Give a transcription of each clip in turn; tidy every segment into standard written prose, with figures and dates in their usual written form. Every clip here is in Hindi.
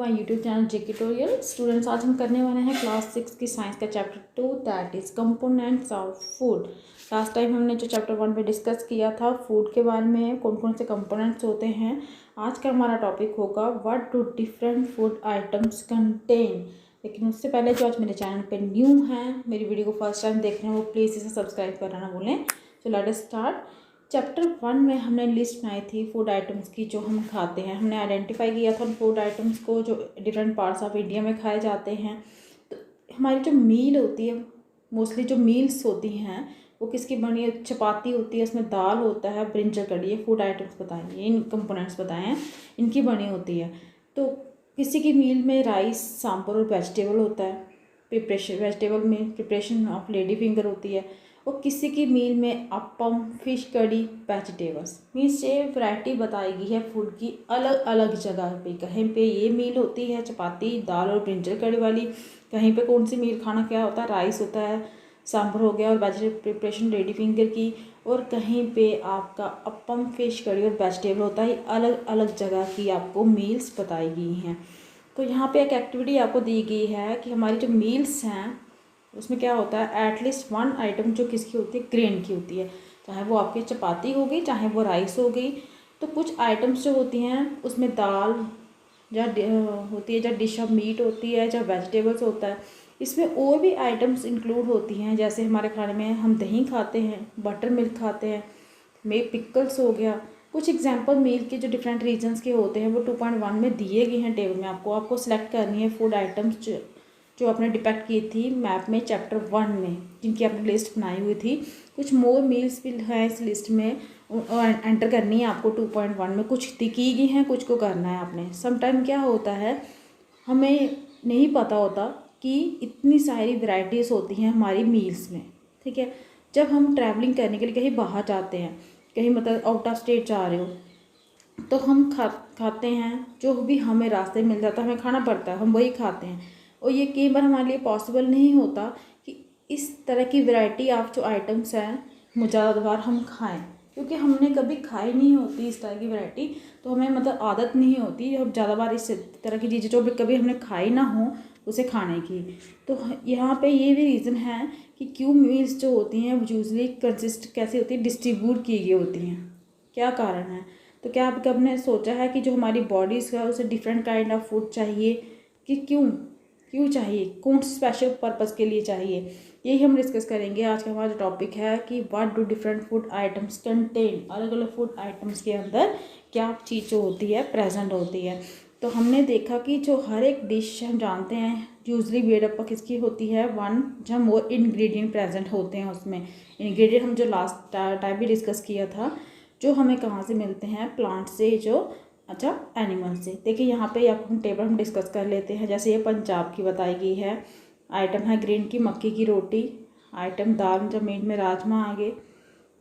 My YouTube channel JK tutorial. Students, आज हम करने वाले हैं क्लास 6 की साइंस का chapter 2, that is components of food. Last time हमने जो चैप्टर 1 में डिस्कस किया था फूड के बारे में, कौन कौन से कंपोनेंट्स होते हैं। आज का हमारा टॉपिक होगा what do different food items contain. लेकिन उससे पहले जो आज मेरे चैनल पे न्यू हैं, मेरी वीडियो को फर्स्ट टाइम देख रहे हैं, वो प्लीज़ इसे सब्सक्राइब करना ना भूलें। तो लेट अस स्टार्ट। चैप्टर 1 में हमने लिस्ट बनाई थी फूड आइटम्स की जो हम खाते हैं। हमने आइडेंटिफाई किया था उन फूड आइटम्स को जो डिफरेंट पार्ट्स ऑफ इंडिया में खाए जाते हैं। तो हमारी जो मील होती है, मोस्टली जो मील्स होती हैं वो किसकी बनी है? चपाती होती है, उसमें दाल होता है, ब्रिंजल कड़ी। ये फूड आइटम्स बताएंगे, इन कंपोनेंट्स बताए हैं, इनकी बनी होती है। तो किसी की मील में राइस, सांभर और वेजिटेबल होता है। प्रिपरेशन वेजिटेबल में प्रिपरेशन ऑफ लेडी फिंगर होती है। और किसी की मील में अपम, फिश कड़ी, वेजिटेबल्स। मीन्स ये वैरायटी बताई गई है फूड की अलग अलग जगह पे। कहीं पे ये मील होती है चपाती, दाल और ब्रिंजल कड़ी वाली। कहीं पे कौन सी मील खाना क्या होता है? राइस होता है, सांभर हो गया और वेजिटेबल प्रिपरेशन लेडी फिंगर की। और कहीं पे आपका अपम, फिश कड़ी और वेजिटेबल होता है। अलग अलग जगह की आपको मील्स बताई गई हैं। तो यहाँ पे एक एक्टिविटी आपको दी गई है कि हमारी जो मील्स हैं उसमें क्या होता है, एटलीस्ट वन आइटम जो किसकी होती है? ग्रेन की होती है। चाहे वो आपकी चपाती हो गई, चाहे वो राइस हो गई। तो कुछ आइटम्स जो होती हैं उसमें दाल या होती है, या डिश ऑफ मीट होती है, या वेजिटेबल्स होता है। इसमें और भी आइटम्स इंक्लूड होती हैं, जैसे हमारे खाने में हम दही खाते हैं, बटर मिल्क खाते हैं, में पिकल्स हो गया। कुछ एग्जांपल मील के जो डिफरेंट रीजन्स के होते हैं वो 2.1 में दिए गए हैं टेबल में। आपको सेलेक्ट करनी है फूड आइटम्स जो आपने डिपेक्ट की थी मैप में चैप्टर 1 में, जिनकी आपने लिस्ट बनाई हुई थी। कुछ मोर मील्स भी हैं इस लिस्ट में, एंटर करनी है आपको 2.1 में। कुछ की गई हैं, कुछ को करना है आपने। समटाइम क्या होता है, हमें नहीं पता होता कि इतनी सारी वैरायटीज़ होती हैं हमारी मील्स में। ठीक है, जब हम ट्रैवलिंग करने के लिए कहीं बाहर जाते हैं, कहीं मतलब आउट ऑफ स्टेट जा रहे हो, तो हम खाते हैं जो भी हमें रास्ते में मिल जाता है, हमें खाना पड़ता है, हम वही खाते हैं। और ये कई बार हमारे लिए पॉसिबल नहीं होता कि इस तरह की वैरायटी ऑफ जो आइटम्स हैं ज़्यादा बार हम खाएं, क्योंकि हमने कभी खाई नहीं होती इस तरह की वैरायटी। तो हमें मतलब आदत नहीं होती हम ज़्यादा बार इस तरह की चीज़ें जो भी कभी हमने खाई ना हो उसे खाने की। तो यहाँ पे ये भी रीज़न है कि क्यों मील्स जो होती हैं वो यूजली कंसिस्ट कैसे होती है, डिस्ट्रीब्यूट की गई होती हैं। क्या कारण है? तो क्या आप कब ने सोचा है कि जो हमारी बॉडीज़ है उसे डिफरेंट काइंड ऑफ फूड चाहिए? कि क्यों चाहिए, कौन स्पेशल पर्पस के लिए चाहिए? यही हम डिस्कस करेंगे। आज का हमारा जो टॉपिक है कि what do different food items contain. अलग अलग फूड आइटम्स के अंदर क्या चीज़ जो होती है प्रेजेंट होती है। तो हमने देखा कि जो हर एक डिश हम जानते हैं यूजली मेड अप किसकी होती है? वन, जहाँ मोर इंग्रेडिएंट प्रेजेंट होते हैं उसमें। इंग्रेडिएंट हम जो लास्ट टाइम भी डिस्कस किया था, जो हमें कहाँ से मिलते हैं? प्लांट से, जो एनिमल से। देखिए यहाँ पे आप हम टेबल हम डिस्कस कर लेते हैं। जैसे ये पंजाब की बताई गई है। आइटम है ग्रीन की मक्की की रोटी। आइटम दाल, जब मीट में राजमा आ गए।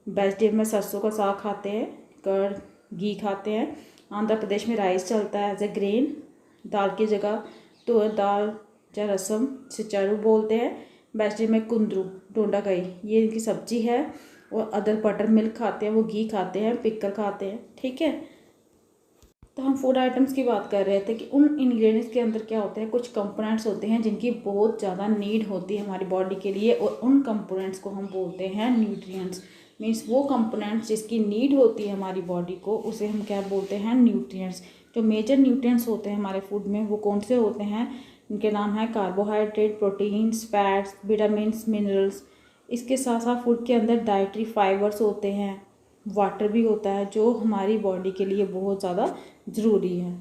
वेजिटेबल में सरसों का साग खाते हैं, कर्ड, घी खाते हैं। आंध्र प्रदेश में राइस चलता है एज ए ग्रेन, दाल की जगह तुअर दाल या रसम से चरू बोलते हैं। वेजिटेबल में कुंदरू, डोंडा कई, ये इनकी सब्जी है। और अदर बटर मिल्क खाते हैं, वो घी खाते हैं, पिकल खाते हैं। ठीक है, तो हम फूड आइटम्स की बात कर रहे थे कि उन इंग्रेडिएंट्स के अंदर क्या होते हैं, कुछ कंपोनेंट्स होते हैं जिनकी बहुत ज़्यादा नीड होती है हमारी बॉडी के लिए, और उन कंपोनेंट्स को हम बोलते हैं न्यूट्रिएंट्स। मीन्स वो कंपोनेंट्स जिसकी नीड होती है हमारी बॉडी को, उसे हम क्या बोलते हैं? न्यूट्रिएंट्स। जो मेजर न्यूट्रिएंट्स होते हैं हमारे फूड में वो कौन से होते हैं? इनके नाम है carbohydrate, proteins, fats, vitamins, minerals. इसके साथ साथ फूड के अंदर डाइटरी फाइबर्स होते हैं, वाटर भी होता है, जो हमारी बॉडी के लिए बहुत ज़्यादा ज़रूरी है।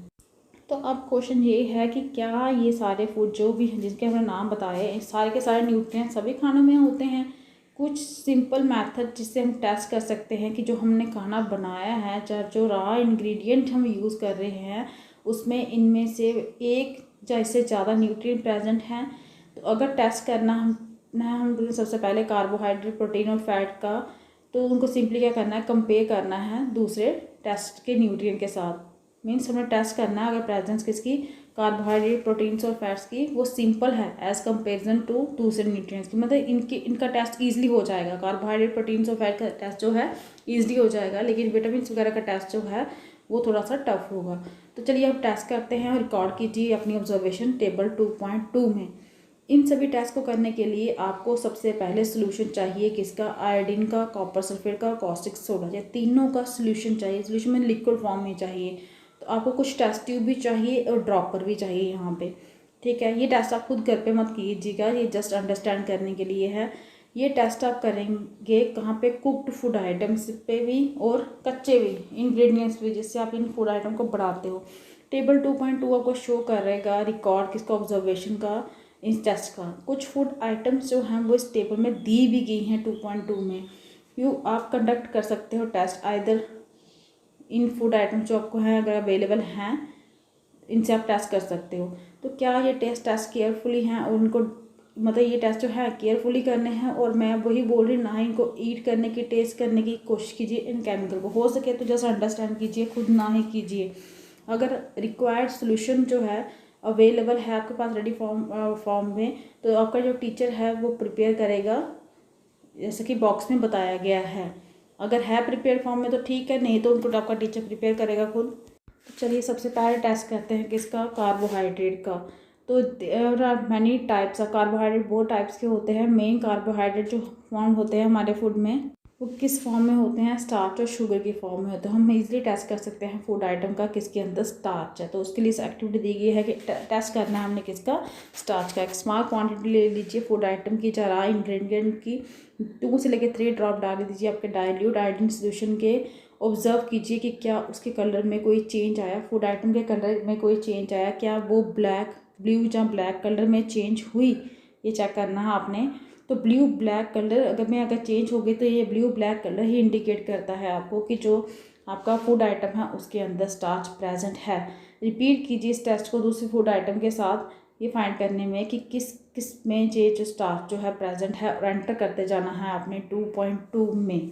तो अब क्वेश्चन ये है कि क्या ये सारे फूड जो भी हैं जिनके हमने नाम बताए, सारे के सारे न्यूट्रिएंट सभी खानों में होते हैं? कुछ सिंपल मेथड जिससे हम टेस्ट कर सकते हैं कि जो हमने खाना बनाया है, चाहे जो रॉ इंग्रेडिएंट हम यूज़ कर रहे हैं उसमें इनमें से एक या इससे ज़्यादा न्यूट्रिएंट प्रेजेंट हैं। तो अगर टेस्ट करना हम सबसे पहले कार्बोहाइड्रेट, प्रोटीन और फैट का, तो उनको सिंपली क्या करना है? कंपेयर करना है दूसरे टेस्ट के न्यूट्रिएंट के साथ। मीन्स हमें टेस्ट करना है अगर प्रेजेंस किसकी? कार्बोहाइड्रेट, प्रोटीन्स और फैट्स की, वो सिंपल है एज कंपेरिजन टू दूसरे न्यूट्रिएंट्स की। मतलब इनका टेस्ट ईजिली हो जाएगा। कार्बोहाइड्रेट, प्रोटीन्स और फैट का टेस्ट जो है ईजिली हो जाएगा, लेकिन विटामिन वगैरह का टेस्ट जो है वो थोड़ा सा टफ होगा। तो चलिए अब टेस्ट करते हैं और रिकॉर्ड कीजिए अपनी ऑब्जर्वेशन टेबल 2.2 में। इन सभी टेस्ट को करने के लिए आपको सबसे पहले सोल्यूशन चाहिए किसका, आयोडीन का, कॉपर सल्फेट का, कॉस्टिक सोडा, ये तीनों का सोल्यूशन चाहिए। सोल्यूशन में लिक्विड फॉर्म में चाहिए। तो आपको कुछ टेस्ट ट्यूब भी चाहिए और ड्रॉपर भी चाहिए यहाँ पे, ठीक है। ये टेस्ट आप खुद घर पे मत कीजिएगा, ये जस्ट अंडरस्टैंड करने के लिए है। ये टेस्ट आप करेंगे कहाँ पे, कुक्ड फूड आइटम्स पे भी और कच्चे भी इंग्रेडिएंट्स भी, जिससे आप इन फूड आइटम को बढ़ाते हो। टेबल 2.2 आपको शो करेगा रिकॉर्ड किसका, ऑब्जर्वेशन का, इस टेस्ट का। कुछ फूड आइटम्स जो हैं वो इस टेबल में दी भी गई हैं 2.2 में। आप कंडक्ट कर सकते हो test either in food items जो आपको हैं, अगर अवेलेबल हैं इनसे आप टेस्ट कर सकते हो। तो क्या ये टेस्ट केयरफुली हैं और उनको मतलब ये टेस्ट जो है केयरफुली करने हैं। और मैं वही बोल रही, ना ही इनको ईट करने की, टेस्ट करने की कोशिश कीजिए इन केमिकल को। हो सके तो जस्ट अंडरस्टैंड कीजिए, खुद ना ही कीजिए। अगर रिक्वायर्ड सोल्यूशन जो है अवेलेबल है आपके पास रेडी फॉर्म में, तो आपका जो टीचर है वो प्रिपेयर करेगा जैसे कि बॉक्स में बताया गया है। अगर है प्रिपेयर फॉर्म में तो ठीक है, नहीं तो उनको आपका टीचर प्रिपेयर करेगा खुद। तो चलिए सबसे पहले टेस्ट करते हैं किसका, कार्बोहाइड्रेट का। तो there are many types of carbohydrate, बहुत टाइप्स के होते हैं। मेन कार्बोहाइड्रेट जो फॉर्म होते हैं हमारे फूड में वो किस फॉर्म में होते हैं, स्टार्च और शुगर की फॉर्म में होते हैं। हम इजीली टेस्ट कर सकते हैं फूड आइटम का किसके अंदर स्टार्च है। तो उसके लिए इस एक्टिविटी दी गई है कि टेस्ट करना है हमने किसका, स्टार्च का। एक स्मॉल क्वांटिटी ले लीजिए फूड आइटम की, जरा इंग्रेडिएंट की 2 से लेकर 3 ड्रॉप डाल दीजिए आपके डाइल्यूट आयोडीन सोल्यूशन के। ऑब्जर्व कीजिए कि क्या उसके कलर में कोई चेंज आया, फूड आइटम के कलर में कोई चेंज आया, क्या वो ब्लू या ब्लैक कलर में चेंज हुई, ये चेक करना है आपने। तो ब्लू ब्लैक कलर अगर चेंज हो गई तो ये ब्लू ब्लैक कलर ही इंडिकेट करता है आपको कि जो आपका फूड आइटम है उसके अंदर स्टार्च प्रेजेंट है। रिपीट कीजिए इस टेस्ट को दूसरे फूड आइटम के साथ, ये फाइंड करने में कि किस किस में ये जो स्टार्च जो है प्रेजेंट है, और एंटर करते जाना है आपने 2.2 में।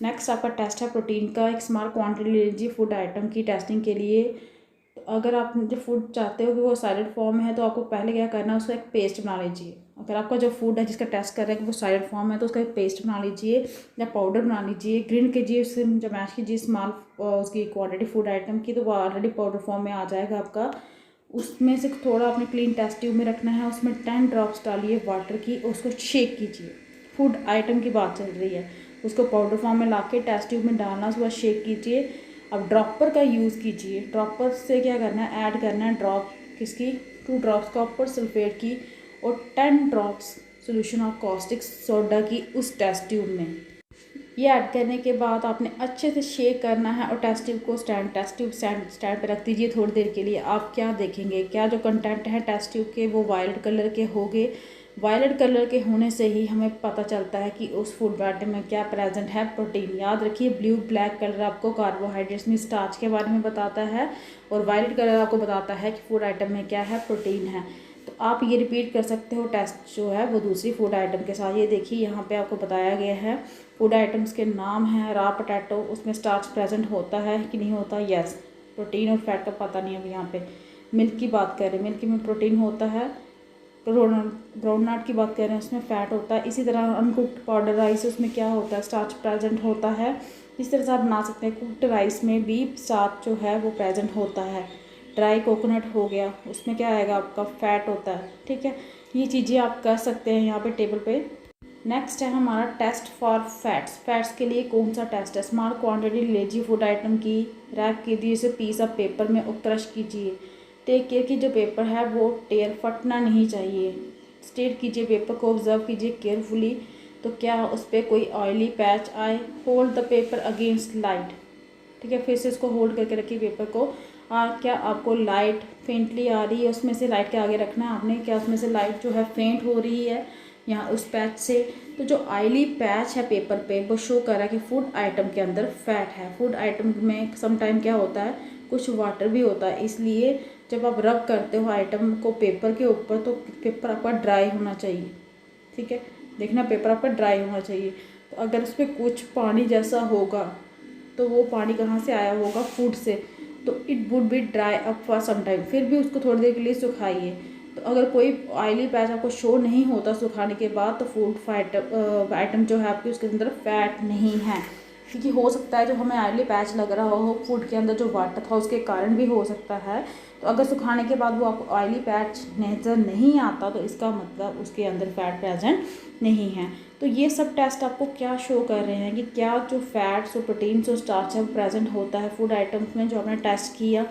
नेक्स्ट आपका टेस्ट है प्रोटीन का। एक स्मॉल क्वांटिटी ले लीजिए फूड आइटम की टेस्टिंग के लिए। तो अगर आप जो फूड चाहते हो कि वो सॉलिड फॉर्म में है तो आपको पहले क्या करना है, उसका एक पेस्ट बना लीजिए। अगर आपका जो फूड है जिसका टेस्ट कर रहे हैं कि वो सॉलिड फॉर्म है तो उसका एक पेस्ट बना लीजिए या पाउडर बना लीजिए। ग्राइंड कीजिए उससे, जब मैश कीजिए स्मॉल उसकी क्वांटिटी फूड आइटम की, तो वो ऑलरेडी पाउडर फॉर्म में आ जाएगा आपका। उसमें से थोड़ा अपने क्लीन टेस्ट ट्यूब में रखना है, उसमें 10 ड्रॉप्स डालिए वाटर की, उसको शेक कीजिए। फूड आइटम की बात चल रही है, उसको पाउडर फॉर्म में ला के टेस्ट ट्यूब में डालना, उसके बाद शेक कीजिए। अब ड्रॉपर का यूज़ कीजिए। ड्रॉपर से क्या करना है, ऐड करना है ड्रॉप किसकी, 2 ड्रॉप्स कॉपर सल्फेट की और 10 drops solution of caustic soda की उस टेस्ट ट्यूब में। ये ऐड करने के बाद आपने अच्छे से शेक करना है और टेस्ट ट्यूब को स्टैंड पे रख दीजिए थोड़ी देर के लिए। आप क्या देखेंगे, क्या जो कंटेंट है टेस्ट ट्यूब के वो वायलेट कलर के होंगे। वायलेट कलर के होने से ही हमें पता चलता है कि उस फूड आइटम में क्या प्रेजेंट है, प्रोटीन। याद रखिए ब्लू ब्लैक कलर आपको कार्बोहाइड्रेट्स में स्टार्च के बारे में बताता है और वायलेट कलर आपको बताता है कि फूड आइटम में क्या है, प्रोटीन है। तो आप ये रिपीट कर सकते हो टेस्ट जो है वो दूसरी फूड आइटम के साथ। ये देखिए यहाँ पे आपको बताया गया है फूड आइटम्स के नाम हैं। रा पोटैटो, उसमें स्टार्च प्रेजेंट होता है कि नहीं होता, यस। प्रोटीन और फैट का पता नहीं है। यहाँ पे मिल्क की बात करें, मिल्क में प्रोटीन होता है। ग्राउंडनट की बात करें उसमें फ़ैट होता है। इसी तरह अनकुक्ड पाउडर राइस, उसमें क्या होता है, स्टार्च प्रेजेंट होता है। इस तरह से आप बना सकते हैं। कुक्ड राइस में भी स्टार्च जो है वो प्रेजेंट होता है। ड्राई कोकोनट हो गया, उसमें क्या आएगा आपका, फ़ैट होता है। ठीक है, ये चीज़ें आप कर सकते हैं यहाँ पे टेबल पे। नेक्स्ट है हमारा टेस्ट फॉर फैट्स। फैट्स के लिए कौन सा टेस्ट है, स्मॉल क्वांटिटी लीजिए फूड आइटम की, रैप कीजिए इसे पीस ऑफ पेपर में और क्रश कीजिए। टेक केयर की जो पेपर है वो टेयर फटना नहीं चाहिए। स्टेट कीजिए पेपर को, ऑब्जर्व कीजिए केयरफुली। तो क्या उस पर कोई ऑयली पैच आए। Hold the paper against light. ठीक है, फिर से इसको होल्ड करके रखिए पेपर को। क्या आपको लाइट फेंटली आ रही है, उसमें से लाइट के आगे रखना है आपने। क्या उसमें से लाइट जो है फेंट हो रही है यहाँ उस पैच से। तो जो ऑयली पैच है पेपर पे वो शो कर रहा है कि फूड आइटम के अंदर फैट है। फूड आइटम में समटाइम क्या होता है, कुछ वाटर भी होता है। इसलिए जब आप रब करते हो आइटम को पेपर के ऊपर तो पेपर आपका ड्राई होना चाहिए। ठीक है, देखना पेपर आपका ड्राई होना चाहिए। तो अगर उस पर कुछ पानी जैसा होगा तो वो पानी कहाँ से आया होगा, फूड से। तो it would be dry up for some time. फिर भी उसको थोड़ी देर के लिए सुखाइए। तो अगर कोई ऑयली पैच आपको शो नहीं होता सुखाने के बाद तो फूड आइटम जो है आपकी उसके अंदर फैट नहीं है। क्योंकि हो सकता है जो हमें ऑयली पैच लग रहा हो फूड के अंदर जो वाटर था उसके कारण भी हो सकता है। तो अगर सुखाने के बाद वो आपको ऑयली पैच नज़र नहीं आता तो इसका मतलब उसके अंदर फैट प्रेजेंट नहीं है। तो ये सब टेस्ट आपको क्या शो कर रहे हैं कि क्या जो फैट्स और प्रोटीन्स और स्टार्च है वो प्रेजेंट होता है फूड आइटम्स में जो आपने टेस्ट किया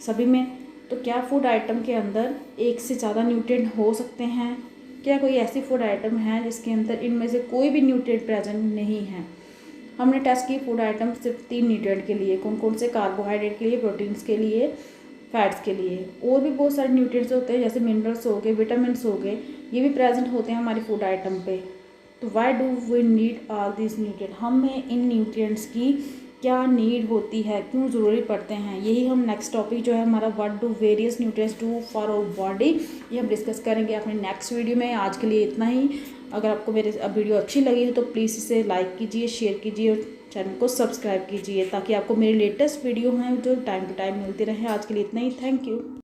सभी में। तो क्या फूड आइटम के अंदर एक से ज़्यादा न्यूट्रिएंट हो सकते हैं, क्या कोई ऐसी फूड आइटम है जिसके अंदर इनमें से कोई भी न्यूट्रिएंट प्रेजेंट नहीं है। हमने टेस्ट की फूड आइटम सिर्फ 3 न्यूट्रिएंट के लिए, कौन कौन से, कार्बोहाइड्रेट के लिए, प्रोटीन्स के लिए, फैट्स के लिए। और भी बहुत सारे न्यूट्रिएंट्स होते हैं जैसे मिनरल्स हो गए, विटामिन्स हो गए, ये भी प्रेजेंट होते हैं हमारी फूड आइटम पे। तो why do we need all this nutrient, हमें इन न्यूट्रिएंट्स की क्या नीड होती है, क्यों ज़रूरी पड़ते हैं, यही हम नेक्स्ट टॉपिक जो है हमारा what do various nutrients do for our body, ये हम डिस्कस करेंगे अपने नेक्स्ट वीडियो में। आज के लिए इतना ही। अगर आपको मेरे वीडियो अच्छी लगी है तो प्लीज़ इसे लाइक कीजिए, शेयर कीजिए और चैनल को सब्सक्राइब कीजिए ताकि आपको मेरी लेटेस्ट वीडियो हैं जो टाइम टू टाइम मिलती रहे। आज के लिए इतना ही। Thank you.